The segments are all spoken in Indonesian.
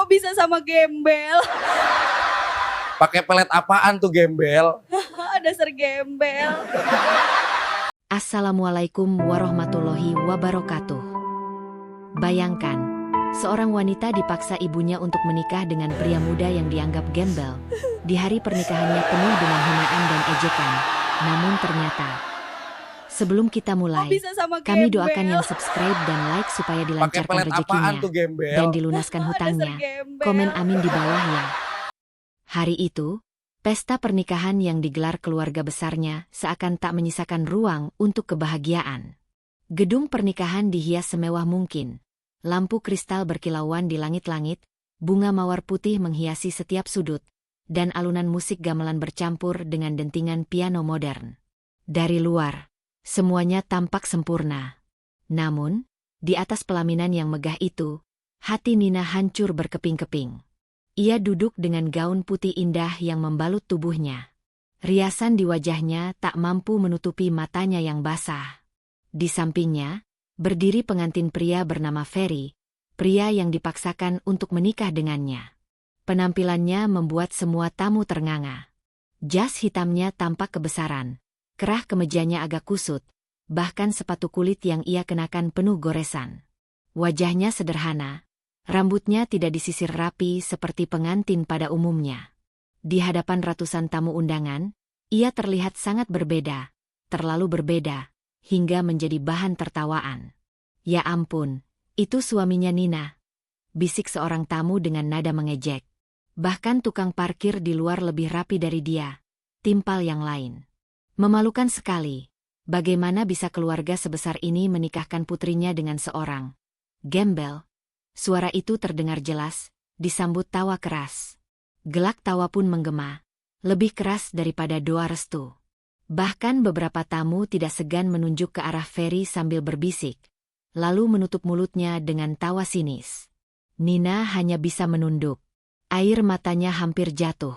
kok bisa sama gembel? Pakai pelet apaan tuh gembel? Dasar gembel. Assalamualaikum warahmatullahi wabarakatuh. Bayangkan, seorang wanita dipaksa ibunya untuk menikah dengan pria muda yang dianggap gembel. Di hari pernikahannya penuh dengan hinaan dan ejekan. Namun ternyata, sebelum kita mulai, kami doakan yang subscribe dan like supaya dilancarkan rezekinya dan dilunaskan hutangnya. Komen amin di bawah ya. Hari itu, pesta pernikahan yang digelar keluarga besarnya seakan tak menyisakan ruang untuk kebahagiaan. Gedung pernikahan dihias semewah mungkin. Lampu kristal berkilauan di langit-langit, bunga mawar putih menghiasi setiap sudut, dan alunan musik gamelan bercampur dengan dentingan piano modern. Dari luar, semuanya tampak sempurna. Namun, di atas pelaminan yang megah itu, hati Nina hancur berkeping-keping. Ia duduk dengan gaun putih indah yang membalut tubuhnya. Riasan di wajahnya tak mampu menutupi matanya yang basah. Di sampingnya, berdiri pengantin pria bernama Ferry, pria yang dipaksakan untuk menikah dengannya. Penampilannya membuat semua tamu ternganga. Jas hitamnya tampak kebesaran, kerah kemejanya agak kusut, bahkan sepatu kulit yang ia kenakan penuh goresan. Wajahnya sederhana. Rambutnya tidak disisir rapi seperti pengantin pada umumnya. Di hadapan ratusan tamu undangan, ia terlihat sangat berbeda, terlalu berbeda, hingga menjadi bahan tertawaan. Ya ampun, itu suaminya Nina, bisik seorang tamu dengan nada mengejek. Bahkan tukang parkir di luar lebih rapi dari dia, timpal yang lain. Memalukan sekali, bagaimana bisa keluarga sebesar ini menikahkan putrinya dengan seorang gembel. Suara itu terdengar jelas, disambut tawa keras. Gelak tawa pun menggema, lebih keras daripada doa restu. Bahkan beberapa tamu tidak segan menunjuk ke arah Ferry sambil berbisik, lalu menutup mulutnya dengan tawa sinis. Nina hanya bisa menunduk. Air matanya hampir jatuh.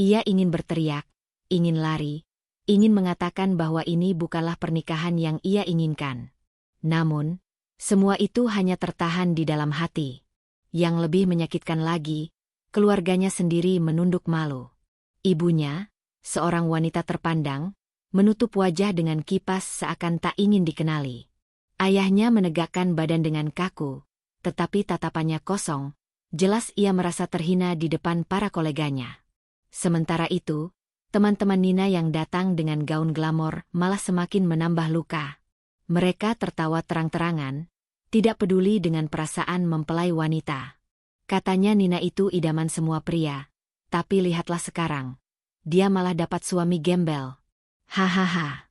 Ia ingin berteriak, ingin lari, ingin mengatakan bahwa ini bukanlah pernikahan yang ia inginkan. Namun, semua itu hanya tertahan di dalam hati. Yang lebih menyakitkan lagi, keluarganya sendiri menunduk malu. Ibunya, seorang wanita terpandang, menutup wajah dengan kipas seakan tak ingin dikenali. Ayahnya menegakkan badan dengan kaku, tetapi tatapannya kosong, jelas ia merasa terhina di depan para koleganya. Sementara itu, teman-teman Nina yang datang dengan gaun glamor malah semakin menambah luka. Mereka tertawa terang-terangan, tidak peduli dengan perasaan mempelai wanita. Katanya Nina itu idaman semua pria, tapi lihatlah sekarang. Dia malah dapat suami gembel. Hahaha.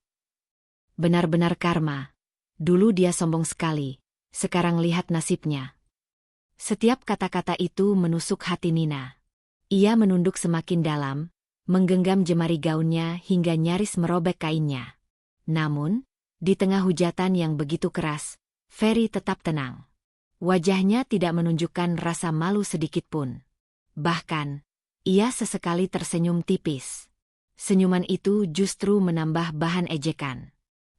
Benar-benar karma. Dulu dia sombong sekali, sekarang lihat nasibnya. Setiap kata-kata itu menusuk hati Nina. Ia menunduk semakin dalam, menggenggam jemari gaunnya hingga nyaris merobek kainnya. Namun, di tengah hujatan yang begitu keras, Ferry tetap tenang. Wajahnya tidak menunjukkan rasa malu sedikitpun. Bahkan, ia sesekali tersenyum tipis. Senyuman itu justru menambah bahan ejekan.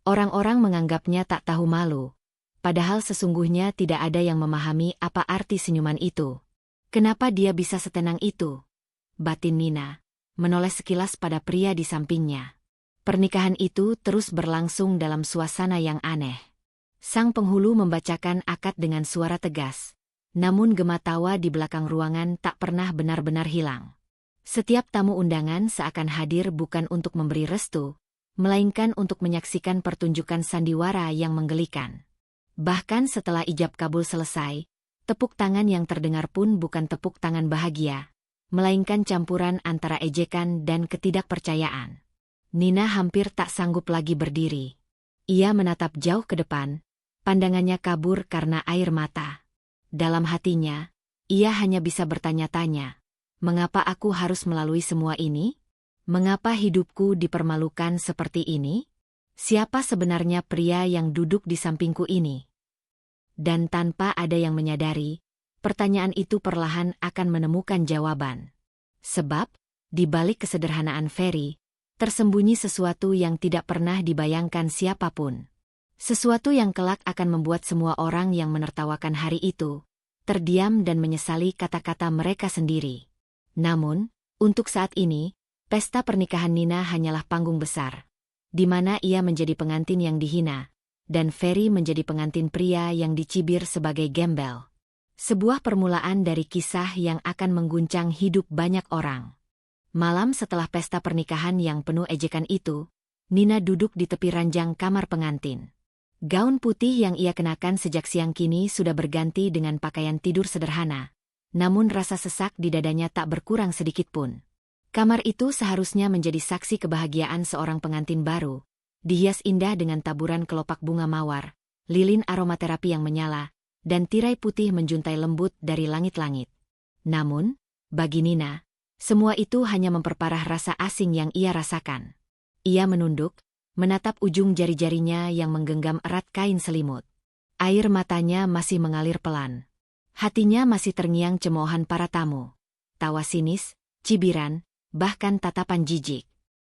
Orang-orang menganggapnya tak tahu malu, padahal sesungguhnya tidak ada yang memahami apa arti senyuman itu. Kenapa dia bisa setenang itu? Batin Nina, menoleh sekilas pada pria di sampingnya. Pernikahan itu terus berlangsung dalam suasana yang aneh. Sang penghulu membacakan akad dengan suara tegas, namun gema tawa di belakang ruangan tak pernah benar-benar hilang. Setiap tamu undangan seakan hadir bukan untuk memberi restu, melainkan untuk menyaksikan pertunjukan sandiwara yang menggelikan. Bahkan setelah ijab kabul selesai, tepuk tangan yang terdengar pun bukan tepuk tangan bahagia, melainkan campuran antara ejekan dan ketidakpercayaan. Nina hampir tak sanggup lagi berdiri. Ia menatap jauh ke depan, pandangannya kabur karena air mata. Dalam hatinya, ia hanya bisa bertanya-tanya, mengapa aku harus melalui semua ini? Mengapa hidupku dipermalukan seperti ini? Siapa sebenarnya pria yang duduk di sampingku ini? Dan tanpa ada yang menyadari, pertanyaan itu perlahan akan menemukan jawaban. Sebab, di balik kesederhanaan Ferry, tersembunyi sesuatu yang tidak pernah dibayangkan siapapun. Sesuatu yang kelak akan membuat semua orang yang menertawakan hari itu, terdiam dan menyesali kata-kata mereka sendiri. Namun, untuk saat ini, pesta pernikahan Nina hanyalah panggung besar, di mana ia menjadi pengantin yang dihina, dan Ferry menjadi pengantin pria yang dicibir sebagai gembel. Sebuah permulaan dari kisah yang akan mengguncang hidup banyak orang. Malam setelah pesta pernikahan yang penuh ejekan itu, Nina duduk di tepi ranjang kamar pengantin. Gaun putih yang ia kenakan sejak siang kini sudah berganti dengan pakaian tidur sederhana, namun rasa sesak di dadanya tak berkurang sedikit pun. Kamar itu seharusnya menjadi saksi kebahagiaan seorang pengantin baru, dihias indah dengan taburan kelopak bunga mawar, lilin aromaterapi yang menyala, dan tirai putih menjuntai lembut dari langit-langit. Namun, bagi Nina, semua itu hanya memperparah rasa asing yang ia rasakan. Ia menunduk, menatap ujung jari-jarinya yang menggenggam erat kain selimut. Air matanya masih mengalir pelan. Hatinya masih terngiang cemoohan para tamu. Tawa sinis, cibiran, bahkan tatapan jijik.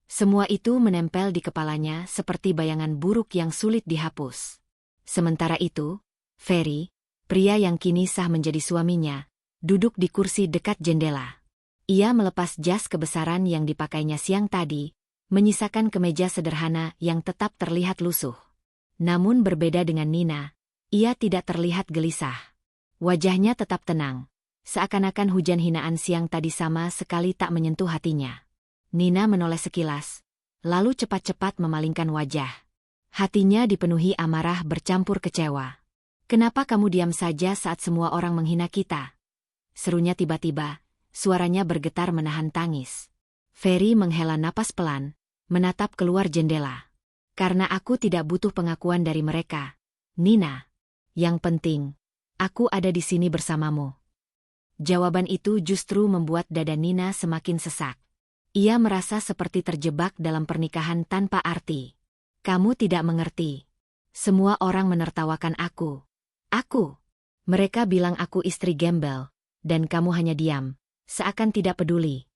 Semua itu menempel di kepalanya seperti bayangan buruk yang sulit dihapus. Sementara itu, Ferry, pria yang kini sah menjadi suaminya, duduk di kursi dekat jendela. Ia melepas jas kebesaran yang dipakainya siang tadi, menyisakan kemeja sederhana yang tetap terlihat lusuh. Namun berbeda dengan Nina, ia tidak terlihat gelisah. Wajahnya tetap tenang, seakan-akan hujan hinaan siang tadi sama sekali tak menyentuh hatinya. Nina menoleh sekilas, lalu cepat-cepat memalingkan wajah. Hatinya dipenuhi amarah bercampur kecewa. "Kenapa kamu diam saja saat semua orang menghina kita?" serunya tiba-tiba, suaranya bergetar menahan tangis. Ferry menghela napas pelan, menatap keluar jendela. "Karena aku tidak butuh pengakuan dari mereka, Nina. Yang penting, aku ada di sini bersamamu." Jawaban itu justru membuat dada Nina semakin sesak. Ia merasa seperti terjebak dalam pernikahan tanpa arti. "Kamu tidak mengerti. Semua orang menertawakan aku. Mereka bilang aku istri gembel, dan kamu hanya diam, seakan tidak peduli."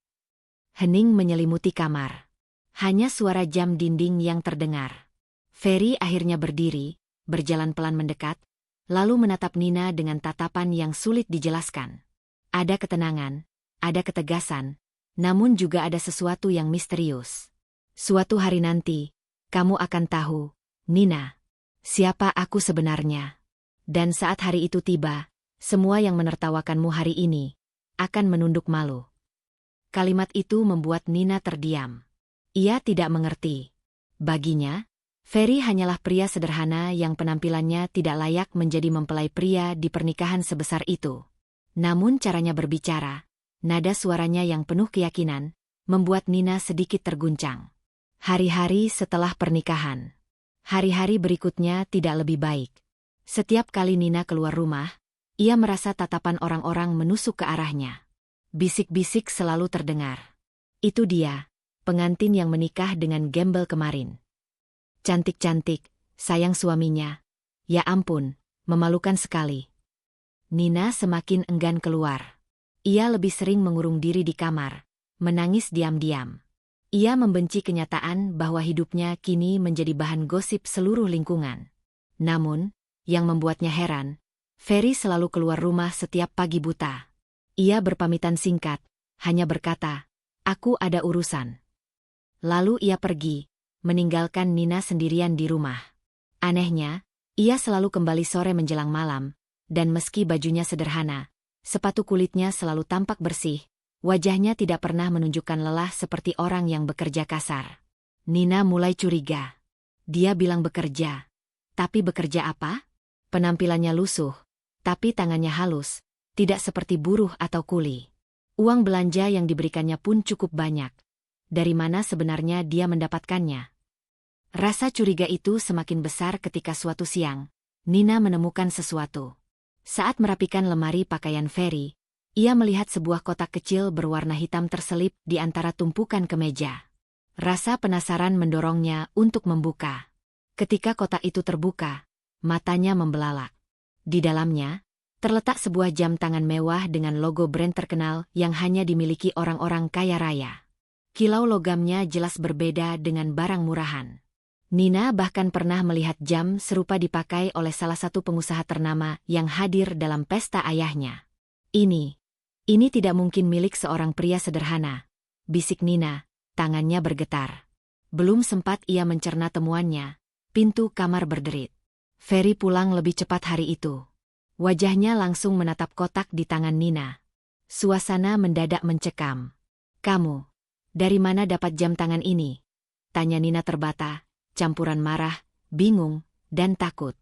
Hening menyelimuti kamar. Hanya suara jam dinding yang terdengar. Ferry akhirnya berdiri, berjalan pelan mendekat, lalu menatap Nina dengan tatapan yang sulit dijelaskan. Ada ketenangan, ada ketegasan, namun juga ada sesuatu yang misterius. "Suatu hari nanti, kamu akan tahu, Nina, siapa aku sebenarnya. Dan saat hari itu tiba, semua yang menertawakanmu hari ini akan menunduk malu." Kalimat itu membuat Nina terdiam. Ia tidak mengerti. Baginya, Ferry hanyalah pria sederhana yang penampilannya tidak layak menjadi mempelai pria di pernikahan sebesar itu. Namun caranya berbicara, nada suaranya yang penuh keyakinan, membuat Nina sedikit terguncang. Hari-hari setelah pernikahan. Hari-hari berikutnya tidak lebih baik. Setiap kali Nina keluar rumah, ia merasa tatapan orang-orang menusuk ke arahnya. Bisik-bisik selalu terdengar. "Itu dia, pengantin yang menikah dengan gembel kemarin. Cantik-cantik, sayang suaminya. Ya ampun, memalukan sekali." Nina semakin enggan keluar. Ia lebih sering mengurung diri di kamar, menangis diam-diam. Ia membenci kenyataan bahwa hidupnya kini menjadi bahan gosip seluruh lingkungan. Namun, yang membuatnya heran, Ferry selalu keluar rumah setiap pagi buta. Ia berpamitan singkat, hanya berkata, "Aku ada urusan." Lalu ia pergi, meninggalkan Nina sendirian di rumah. Anehnya, ia selalu kembali sore menjelang malam, dan meski bajunya sederhana, sepatu kulitnya selalu tampak bersih, wajahnya tidak pernah menunjukkan lelah seperti orang yang bekerja kasar. Nina mulai curiga. Dia bilang bekerja. Tapi bekerja apa? Penampilannya lusuh, tapi tangannya halus, tidak seperti buruh atau kuli. Uang belanja yang diberikannya pun cukup banyak. Dari mana sebenarnya dia mendapatkannya? Rasa curiga itu semakin besar ketika suatu siang, Nina menemukan sesuatu. Saat merapikan lemari pakaian Ferry, ia melihat sebuah kotak kecil berwarna hitam terselip di antara tumpukan kemeja. Rasa penasaran mendorongnya untuk membuka. Ketika kotak itu terbuka, matanya membelalak. Di dalamnya, terletak sebuah jam tangan mewah dengan logo brand terkenal yang hanya dimiliki orang-orang kaya raya. Kilau logamnya jelas berbeda dengan barang murahan. Nina bahkan pernah melihat jam serupa dipakai oleh salah satu pengusaha ternama yang hadir dalam pesta ayahnya. Ini tidak mungkin milik seorang pria sederhana, bisik Nina, tangannya bergetar. Belum sempat ia mencerna temuannya, pintu kamar berderit. Ferry pulang lebih cepat hari itu. Wajahnya langsung menatap kotak di tangan Nina. Suasana mendadak mencekam. "Kamu, dari mana dapat jam tangan ini?" tanya Nina terbata, campuran marah, bingung, dan takut.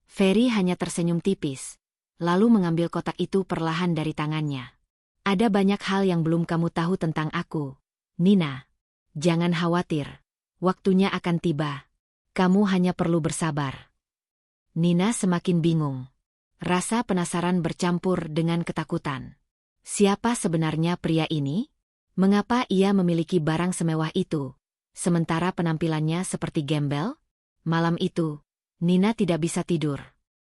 Ferry hanya tersenyum tipis, lalu mengambil kotak itu perlahan dari tangannya. "Ada banyak hal yang belum kamu tahu tentang aku, Nina. Jangan khawatir, waktunya akan tiba. Kamu hanya perlu bersabar." Nina semakin bingung. Rasa penasaran bercampur dengan ketakutan. Siapa sebenarnya pria ini? Mengapa ia memiliki barang semewah itu, sementara penampilannya seperti gembel? Malam itu, Nina tidak bisa tidur.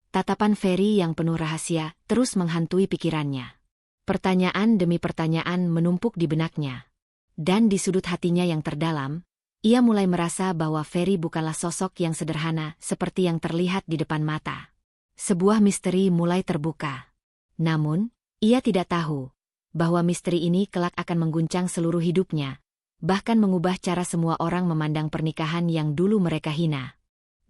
Tatapan Ferry yang penuh rahasia terus menghantui pikirannya. Pertanyaan demi pertanyaan menumpuk di benaknya. Dan di sudut hatinya yang terdalam, ia mulai merasa bahwa Ferry bukanlah sosok yang sederhana seperti yang terlihat di depan mata. Sebuah misteri mulai terbuka. Namun, ia tidak tahu bahwa misteri ini kelak akan mengguncang seluruh hidupnya, bahkan mengubah cara semua orang memandang pernikahan yang dulu mereka hina.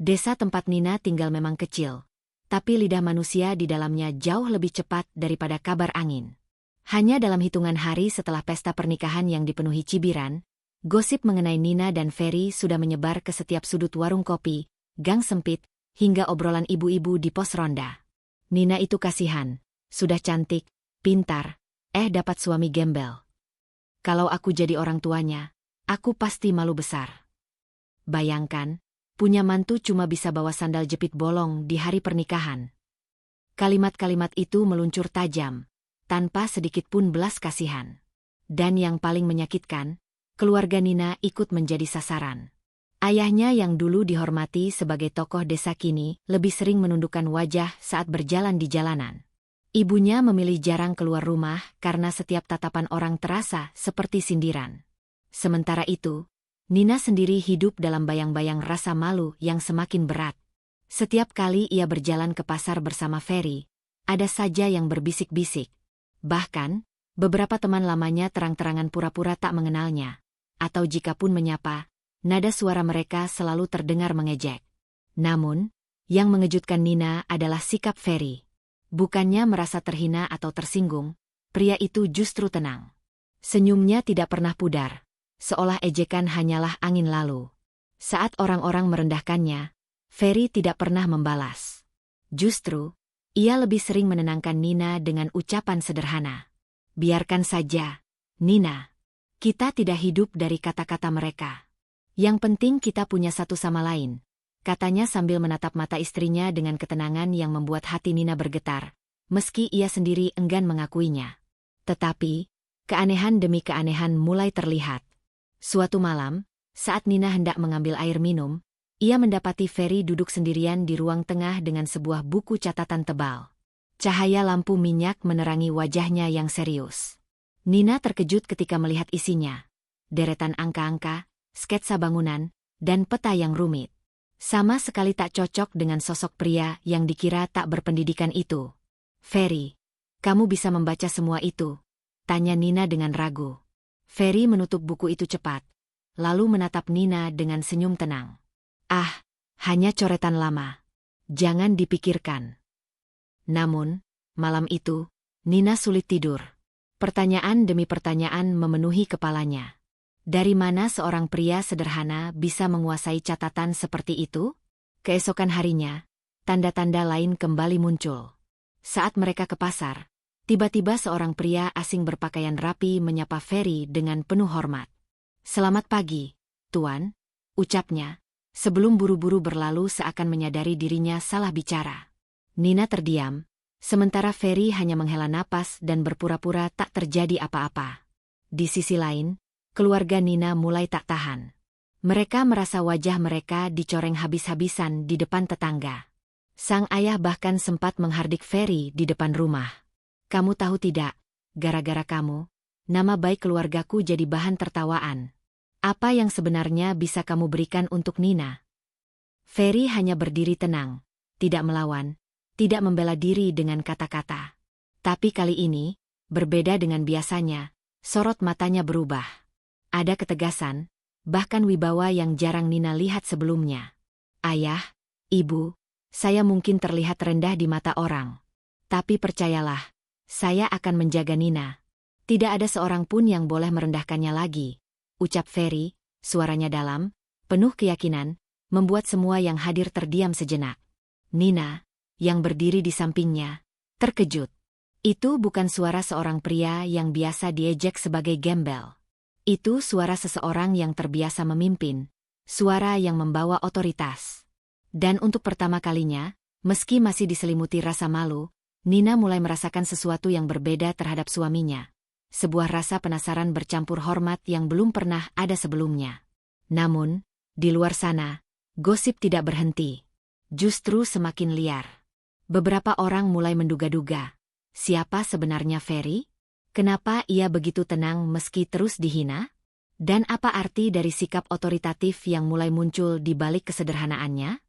Desa tempat Nina tinggal memang kecil, tapi lidah manusia di dalamnya jauh lebih cepat daripada kabar angin. Hanya dalam hitungan hari setelah pesta pernikahan yang dipenuhi cibiran, gosip mengenai Nina dan Ferry sudah menyebar ke setiap sudut warung kopi, gang sempit, hingga obrolan ibu-ibu di pos ronda. Nina itu kasihan, sudah cantik, pintar, dapat suami gembel. Kalau aku jadi orang tuanya, aku pasti malu besar. Bayangkan, punya mantu cuma bisa bawa sandal jepit bolong di hari pernikahan. Kalimat-kalimat itu meluncur tajam, tanpa sedikit pun belas kasihan. Dan yang paling menyakitkan, keluarga Nina ikut menjadi sasaran. Ayahnya yang dulu dihormati sebagai tokoh desa kini lebih sering menundukkan wajah saat berjalan di jalanan. Ibunya memilih jarang keluar rumah karena setiap tatapan orang terasa seperti sindiran. Sementara itu, Nina sendiri hidup dalam bayang-bayang rasa malu yang semakin berat. Setiap kali ia berjalan ke pasar bersama Ferry, ada saja yang berbisik-bisik. Bahkan, beberapa teman lamanya terang-terangan pura-pura tak mengenalnya. Atau jikapun menyapa, nada suara mereka selalu terdengar mengejek. Namun, yang mengejutkan Nina adalah sikap Ferry. Bukannya merasa terhina atau tersinggung, pria itu justru tenang. Senyumnya tidak pernah pudar, seolah ejekan hanyalah angin lalu. Saat orang-orang merendahkannya, Ferry tidak pernah membalas. Justru, ia lebih sering menenangkan Nina dengan ucapan sederhana. "Biarkan saja, Nina. Kita tidak hidup dari kata-kata mereka. Yang penting kita punya satu sama lain," katanya sambil menatap mata istrinya dengan ketenangan yang membuat hati Nina bergetar, meski ia sendiri enggan mengakuinya. Tetapi, keanehan demi keanehan mulai terlihat. Suatu malam, saat Nina hendak mengambil air minum, ia mendapati Ferry duduk sendirian di ruang tengah dengan sebuah buku catatan tebal. Cahaya lampu minyak menerangi wajahnya yang serius. Nina terkejut ketika melihat isinya. Deretan angka-angka, sketsa bangunan, dan peta yang rumit. Sama sekali tak cocok dengan sosok pria yang dikira tak berpendidikan itu. "Ferry, kamu bisa membaca semua itu?" tanya Nina dengan ragu. Ferry menutup buku itu cepat, lalu menatap Nina dengan senyum tenang. "Ah, hanya coretan lama. Jangan dipikirkan." Namun, malam itu, Nina sulit tidur. Pertanyaan demi pertanyaan memenuhi kepalanya. Dari mana seorang pria sederhana bisa menguasai catatan seperti itu? Keesokan harinya, tanda-tanda lain kembali muncul. Saat mereka ke pasar, tiba-tiba seorang pria asing berpakaian rapi menyapa Ferry dengan penuh hormat. "Selamat pagi, Tuan," ucapnya, sebelum buru-buru berlalu seakan menyadari dirinya salah bicara. Nina terdiam, sementara Ferry hanya menghela napas dan berpura-pura tak terjadi apa-apa. Di sisi lain, keluarga Nina mulai tak tahan. Mereka merasa wajah mereka dicoreng habis-habisan di depan tetangga. Sang ayah bahkan sempat menghardik Ferry di depan rumah. "Kamu tahu tidak, gara-gara kamu, nama baik keluargaku jadi bahan tertawaan. Apa yang sebenarnya bisa kamu berikan untuk Nina?" Ferry hanya berdiri tenang, tidak melawan, tidak membela diri dengan kata-kata. Tapi kali ini, berbeda dengan biasanya, sorot matanya berubah. Ada ketegasan, bahkan wibawa yang jarang Nina lihat sebelumnya. Ayah, Ibu, saya mungkin terlihat rendah di mata orang. Tapi percayalah, saya akan menjaga Nina. Tidak ada seorang pun yang boleh merendahkannya lagi, ucap Ferry, suaranya dalam, penuh keyakinan, membuat semua yang hadir terdiam sejenak. Nina, yang berdiri di sampingnya, terkejut. Itu bukan suara seorang pria yang biasa diejek sebagai gembel. Itu suara seseorang yang terbiasa memimpin, suara yang membawa otoritas. Dan untuk pertama kalinya, meski masih diselimuti rasa malu, Nina mulai merasakan sesuatu yang berbeda terhadap suaminya. Sebuah rasa penasaran bercampur hormat yang belum pernah ada sebelumnya. Namun, di luar sana, gosip tidak berhenti. Justru semakin liar. Beberapa orang mulai menduga-duga. Siapa sebenarnya Ferry? Kenapa ia begitu tenang meski terus dihina? Dan apa arti dari sikap otoritatif yang mulai muncul di balik kesederhanaannya?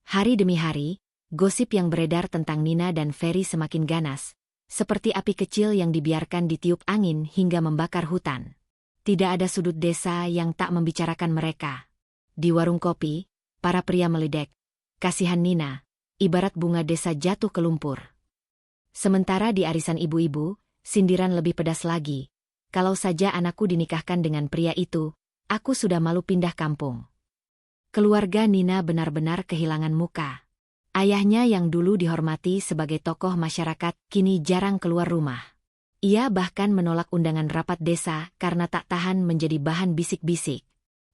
Hari demi hari, gosip yang beredar tentang Nina dan Ferry semakin ganas, seperti api kecil yang dibiarkan ditiup angin hingga membakar hutan. Tidak ada sudut desa yang tak membicarakan mereka. Di warung kopi, para pria meledek. Kasihan Nina, ibarat bunga desa jatuh ke lumpur. Sementara di arisan ibu-ibu, sindiran lebih pedas lagi. Kalau saja anakku dinikahkan dengan pria itu, aku sudah malu pindah kampung. Keluarga Nina benar-benar kehilangan muka. Ayahnya yang dulu dihormati sebagai tokoh masyarakat kini jarang keluar rumah. Ia bahkan menolak undangan rapat desa karena tak tahan menjadi bahan bisik-bisik.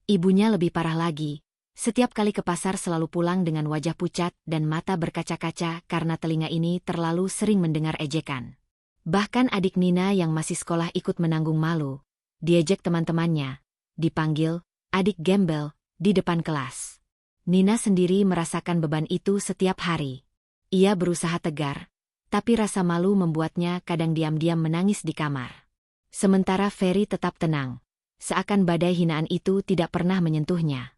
Ibunya lebih parah lagi. Setiap kali ke pasar selalu pulang dengan wajah pucat dan mata berkaca-kaca karena telinga ini terlalu sering mendengar ejekan. Bahkan adik Nina yang masih sekolah ikut menanggung malu. Diejek teman-temannya. Dipanggil, adik gembel, di depan kelas. Nina sendiri merasakan beban itu setiap hari. Ia berusaha tegar, tapi rasa malu membuatnya kadang diam-diam menangis di kamar. Sementara Ferry tetap tenang, seakan badai hinaan itu tidak pernah menyentuhnya.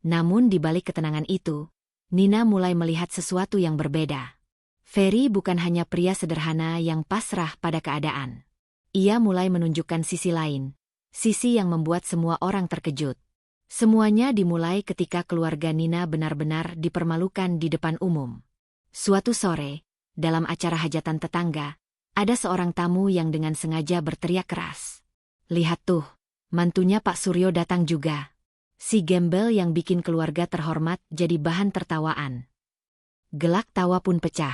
Namun di balik ketenangan itu, Nina mulai melihat sesuatu yang berbeda. Ferry bukan hanya pria sederhana yang pasrah pada keadaan. Ia mulai menunjukkan sisi lain, sisi yang membuat semua orang terkejut. Semuanya dimulai ketika keluarga Nina benar-benar dipermalukan di depan umum. Suatu sore, dalam acara hajatan tetangga, ada seorang tamu yang dengan sengaja berteriak keras. "Lihat tuh, mantunya Pak Suryo datang juga." Si gembel yang bikin keluarga terhormat jadi bahan tertawaan. Gelak tawa pun pecah.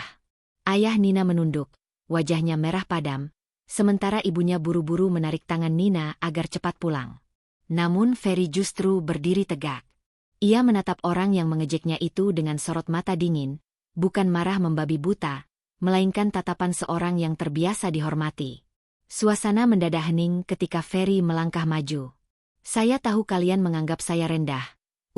Ayah Nina menunduk, wajahnya merah padam, sementara ibunya buru-buru menarik tangan Nina agar cepat pulang. Namun Ferry justru berdiri tegak. Ia menatap orang yang mengejeknya itu dengan sorot mata dingin, bukan marah membabi buta, melainkan tatapan seorang yang terbiasa dihormati. Suasana mendadak hening ketika Ferry melangkah maju. "Saya tahu kalian menganggap saya rendah,"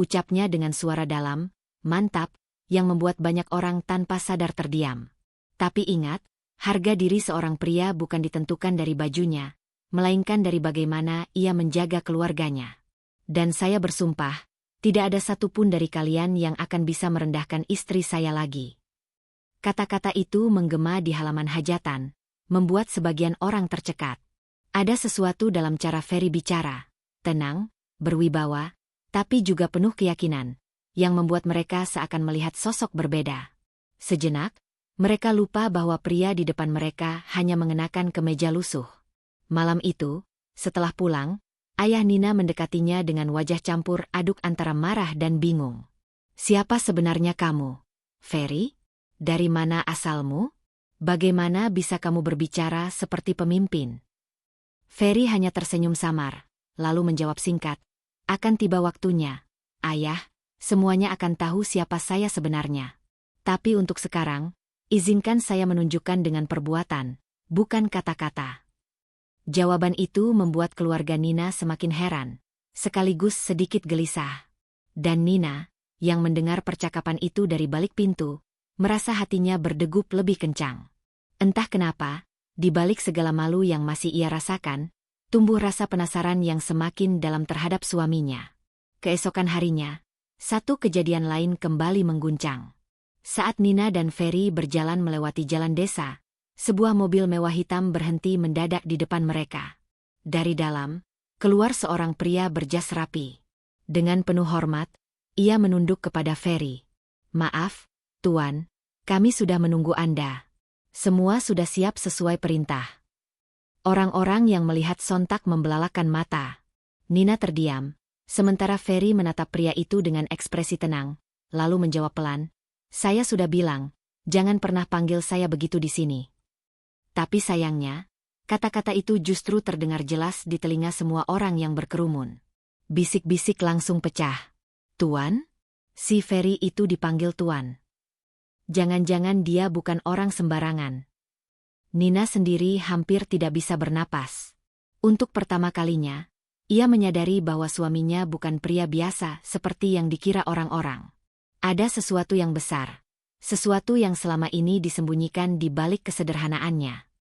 ucapnya dengan suara dalam, mantap, yang membuat banyak orang tanpa sadar terdiam. Tapi ingat, harga diri seorang pria bukan ditentukan dari bajunya, melainkan dari bagaimana ia menjaga keluarganya. Dan saya bersumpah, tidak ada satupun dari kalian yang akan bisa merendahkan istri saya lagi. Kata-kata itu menggema di halaman hajatan, membuat sebagian orang tercekat. Ada sesuatu dalam cara Ferry bicara, tenang, berwibawa, tapi juga penuh keyakinan, yang membuat mereka seakan melihat sosok berbeda. Sejenak, mereka lupa bahwa pria di depan mereka hanya mengenakan kemeja lusuh. Malam itu, setelah pulang, ayah Nina mendekatinya dengan wajah campur aduk antara marah dan bingung. "Siapa sebenarnya kamu, Ferry? Dari mana asalmu? Bagaimana bisa kamu berbicara seperti pemimpin?" Ferry hanya tersenyum samar, lalu menjawab singkat, "Akan tiba waktunya, ayah, semuanya akan tahu siapa saya sebenarnya. Tapi untuk sekarang, izinkan saya menunjukkan dengan perbuatan, bukan kata-kata." Jawaban itu membuat keluarga Nina semakin heran, sekaligus sedikit gelisah. Dan Nina, yang mendengar percakapan itu dari balik pintu, merasa hatinya berdegup lebih kencang. Entah kenapa, di balik segala malu yang masih ia rasakan, tumbuh rasa penasaran yang semakin dalam terhadap suaminya. Keesokan harinya, Satu kejadian lain kembali mengguncang. Saat Nina dan Ferry berjalan melewati jalan desa, sebuah mobil mewah hitam berhenti mendadak di depan mereka. Dari dalam, keluar seorang pria berjas rapi. Dengan penuh hormat, ia menunduk kepada Ferry. "Maaf, Tuan, kami sudah menunggu Anda. Semua sudah siap sesuai perintah." Orang-orang yang melihat sontak membelalakan mata. Nina terdiam, sementara Ferry menatap pria itu dengan ekspresi tenang, lalu menjawab pelan, "Saya sudah bilang, jangan pernah panggil saya begitu di sini." Tapi sayangnya, kata-kata itu justru terdengar jelas di telinga semua orang yang berkerumun. Bisik-bisik langsung pecah. "Tuan?" Si Ferry itu dipanggil Tuan. Jangan-jangan dia bukan orang sembarangan. Nina sendiri hampir tidak bisa bernapas. Untuk pertama kalinya, ia menyadari bahwa suaminya bukan pria biasa seperti yang dikira orang-orang. Ada sesuatu yang besar, sesuatu yang selama ini disembunyikan di balik kesederhanaannya.